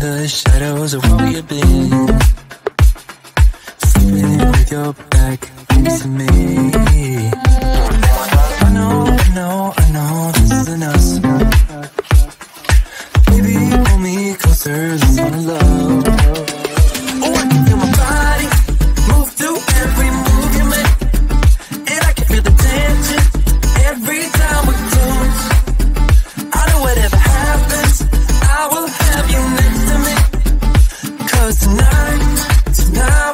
the shadows of where we have been, sleeping with your back next to me. I know, this isn't us. Baby, pull me closer, let's fall in love. Oh, I can feel my body move through every move you make, and I can feel the tension every time we close. I know whatever happens, I will have you next to me. 'Cause tonight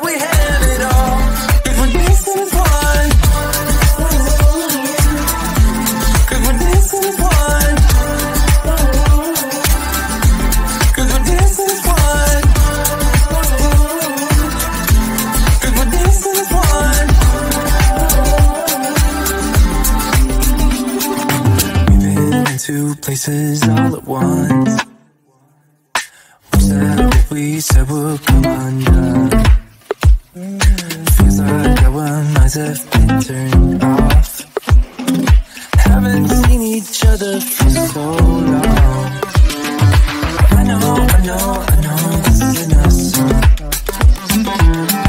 we have it all. If we're dancing as one, 'cause we're dancing as one, 'cause we're dancing as one, 'cause we're dancing as one. We've been in two places all at once. Wish that what we said would come undone. Feels like our minds have been turned off. Haven't seen each other for so long. I know, this isn't us.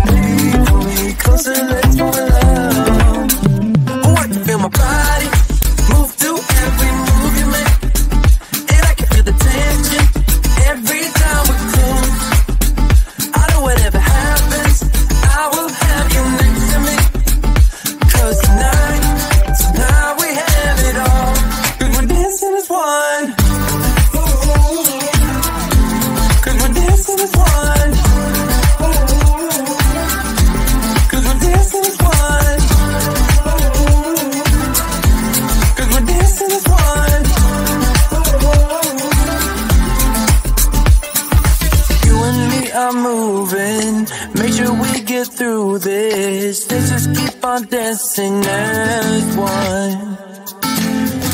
Baby, pull me closer, let's fall in love. Oh, I can feel my body move through every move you make, and I can feel the tension every time we close. I know whatever happens, I will have you next to me. 'Cause tonight we have it all. 'Cause we're dancing as one. 'Cause we're dancing as one. 'Cause we're dancing as one. 'Cause we're dancing as one. You and me are moving, make sure we get through this. Let's just keep on dancing as one.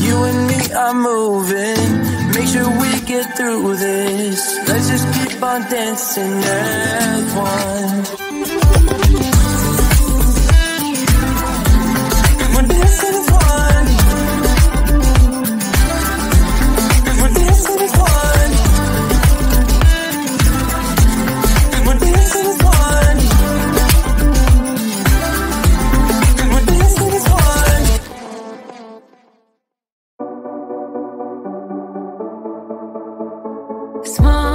You and me are moving, make sure we get through this. Let's just keep on dancing as one. 'Cause we're dancing as one. 'Cause we're dancing as one. 'Cause we're dancing as one. 'Cause we're dancing as one. Small